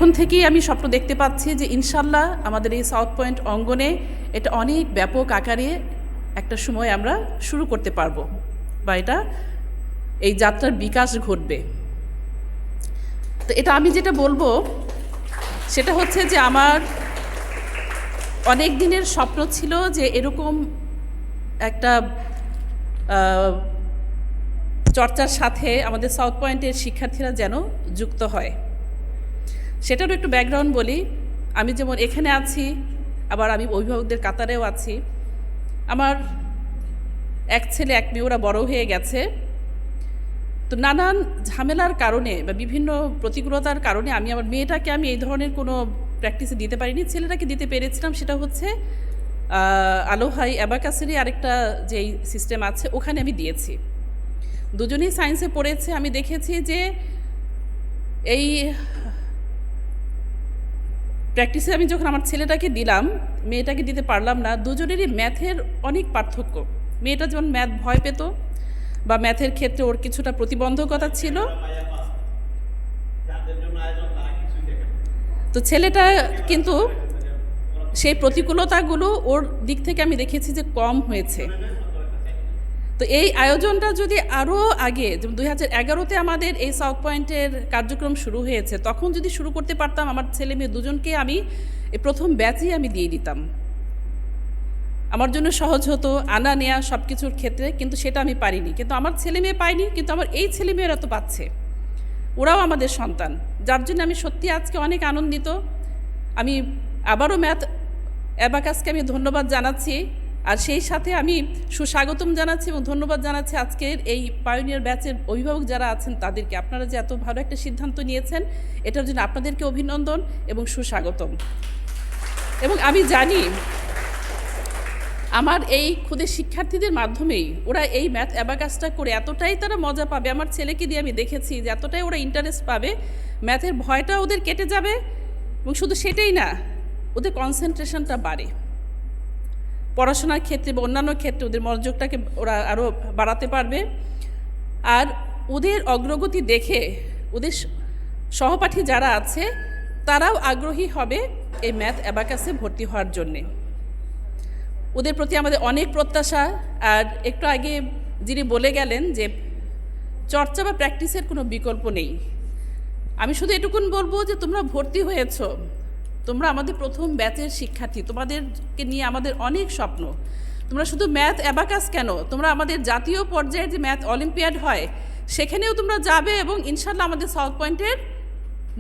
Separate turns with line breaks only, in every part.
এখন থেকেই আমি স্বপ্ন দেখতে পাচ্ছি যে ইনশাল্লাহ আমাদের এই সাউথ পয়েন্ট অঙ্গনে এটা অনেক ব্যাপক আকারে একটা সময় আমরা শুরু করতে পারবো, বা এটা এই যাত্রার বিকাশ ঘটবে। তো এটা আমি যেটা বলবো সেটা হচ্ছে যে আমার অনেক দিনের স্বপ্ন ছিল যে এরকম একটা চর্চার সাথে আমাদের সাউথ পয়েন্টের শিক্ষার্থীরা যেন যুক্ত হয়। সেটারও একটু ব্যাকগ্রাউন্ড বলি। আমি যেমন এখানে আছি, আবার আমি অভিভাবকদের কাতারেও আছি। আমার এক ছেলে এক মেয়ে, ওরা বড় হয়ে গেছে। তো নানান ঝামেলার কারণে বা বিভিন্ন প্রতিকূলতার কারণে আমি আমার মেয়েটাকে আমি এই ধরনের কোনো প্র্যাকটিসে দিতে পারিনি। ছেলেটাকে দিতে পেরেছিলাম, সেটা হচ্ছে আলোহাই অ্যাবাকাসেরই আরেকটা যেই সিস্টেম আছে ওখানে আমি দিয়েছি। দুজনেই সায়েন্সে পড়েছে। আমি দেখেছি যে এই প্র্যাকটিসে আমি যখন আমার ছেলেটাকে দিলাম, মেয়েটাকে দিতে পারলাম না। দুজনেরই ম্যাথের অনেক পার্থক্য। মেয়েটা যেমন ম্যাথ ভয় পেত বা ম্যাথের ক্ষেত্রে ওর কিছুটা প্রতিবন্ধকতা ছিল, তো ছেলেটা কিন্তু সেই প্রতিকূলতাগুলো ওর দিক থেকে আমি দেখেছি যে কম হয়েছে। তো এই আয়োজনটা যদি আরও আগে, যেমন 2011-তে আমাদের এই সাউথ পয়েন্টের কার্যক্রম শুরু হয়েছে, তখন যদি শুরু করতে পারতাম, আমার ছেলে মেয়ে দুজনকে আমি এই প্রথম ব্যাচই আমি দিয়ে দিতাম। আমার জন্য সহজ হতো আনা নেয়া সব কিছুর ক্ষেত্রে, কিন্তু সেটা আমি পারিনি। কিন্তু আমার ছেলে মেয়ে পায়নি, কিন্তু আমার এই ছেলে মেয়েরা তো পাচ্ছে, ওরাও আমাদের সন্তান, যার জন্য আমি সত্যি আজকে অনেক আনন্দিত। আমি আবারও ম্যাথ অ্যাবাকাসকে আমি ধন্যবাদ জানাচ্ছি, আর সেই সাথে আমি সুস্বাগতম জানাচ্ছি এবং ধন্যবাদ জানাচ্ছি আজকের এই পায়োনিয়ার ব্যাচের অভিভাবক যারা আছেন তাদেরকে। আপনারা যে এত ভালো একটা সিদ্ধান্ত নিয়েছেন, এটার জন্য আপনাদেরকে অভিনন্দন এবং সুস্বাগতম। এবং আমি জানি আমার এই ক্ষুদে শিক্ষার্থীদের মাধ্যমেই ওরা এই ম্যাথ অ্যাবাকাসটা করে এতটাই তারা মজা পাবে। আমার ছেলেকে দিয়ে আমি দেখেছি যে এতটাই ওরা ইন্টারেস্ট পাবে, ম্যাথের ভয়টা ওদের কেটে যাবে, এবং শুধু সেটাই না, ওদের কনসেন্ট্রেশনটা বাড়ে। পড়াশোনার ক্ষেত্রে বা অন্যান্য ক্ষেত্রে ওদের মনোযোগটাকে ওরা আরও বাড়াতে পারবে। আর ওদের অগ্রগতি দেখে ওদের সহপাঠী যারা আছে তারাও আগ্রহী হবে এই ম্যাথ অ্যাবাকাসে ভর্তি হওয়ার জন্যে। ওদের প্রতি আমাদের অনেক প্রত্যাশা। আর একটু আগে যিনি বলে গেলেন যে চর্চা বা প্র্যাকটিসের কোনো বিকল্প নেই, আমি শুধু এটুকুন বলবো যে তোমরা ভর্তি হয়েছো, তোমরা আমাদের প্রথম ব্যাচের শিক্ষার্থী, তোমাদেরকে নিয়ে আমাদের অনেক স্বপ্ন। তোমরা শুধু ম্যাথ অ্যাবাকাস কেন, তোমরা আমাদের জাতীয় পর্যায়ে যে ম্যাথ অলিম্পিয়াড হয় সেখানেও তোমরা যাবে এবং ইনশাল্লাহ আমাদের সাউথ পয়েন্টের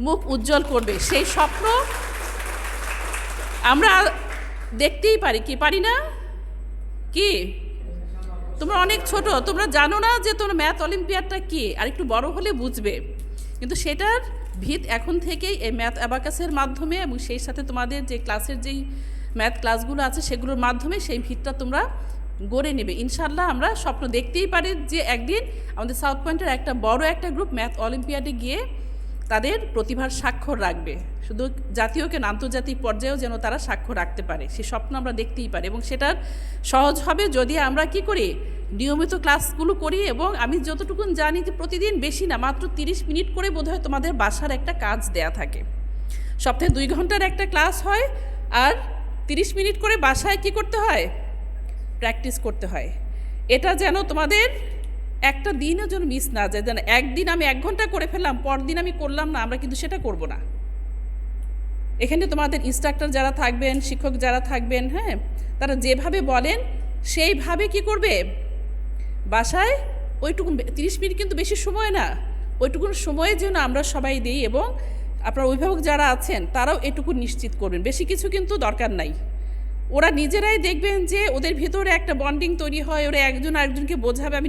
মুখ উজ্জ্বল করবে। সেই স্বপ্ন আমরা দেখতেই পারি, কি পারি না? কি তোমরা অনেক ছোট, তোমরা জানো না যে তোমরা ম্যাথ অলিম্পিয়াডটা কি, আর একটু বড় হলে বুঝবে। কিন্তু সেটার ভিত এখন থেকেই এই ম্যাথ অ্যাবাকাসের মাধ্যমে এবং সেই সাথে তোমাদের যে ক্লাসের যেই ম্যাথ ক্লাসগুলো আছে সেগুলোর মাধ্যমে সেই ভিতটা তোমরা গড়ে নেবে। ইনশাল্লাহ আমরা স্বপ্ন দেখতেই পারি যে একদিন আমাদের সাউথ পয়েন্টের একটা বড় একটা গ্রুপ ম্যাথ অলিম্পিয়াডে গিয়ে তাদের প্রতিভার স্বাক্ষর রাখবে। শুধু জাতীয় কেন, আন্তর্জাতিক পর্যায়েও যেন তারা স্বাক্ষর রাখতে পারে, সেই স্বপ্ন আমরা দেখতেই পারি। এবং সেটার সহজ হবে যদি আমরা কি করি, নিয়মিত ক্লাসগুলো করি। এবং আমি যতটুকু জানি যে প্রতিদিন বেশি না, মাত্র 30 মিনিট করে বোধহয় তোমাদের বাসার একটা কাজ দেয়া থাকে। সপ্তাহে 2 ঘন্টার একটা ক্লাস হয়, আর 30 মিনিট করে বাসায় কি করতে হয়, প্র্যাকটিস করতে হয়। এটা যেন তোমাদের একটা দিনও যেন মিস না যায়, যেন একদিন আমি 1 ঘন্টা করে ফেললাম, পরদিন আমি করলাম না, আমরা কিন্তু সেটা করব না। এখানে তোমাদের ইনস্ট্রাক্টর যারা থাকবেন, শিক্ষক যারা থাকবেন, হ্যাঁ, তারা যেভাবে বলেন সেইভাবে কি করবে, বাসায় ওইটুকু 30 মিনিট কিন্তু বেশি সময় না, ওইটুকু সময়ের জন্য আমরা সবাই দিই। এবং আপনার অভিভাবক যারা আছেন তারাও এটুকু নিশ্চিত করবেন, বেশি কিছু কিন্তু দরকার নাই। ওরা নিজেরাই দেখবেন যে ওদের ভিতরে একটা বন্ডিং তৈরি হয়, ওরা একজন আরেকজনকে বোঝাবে। আমি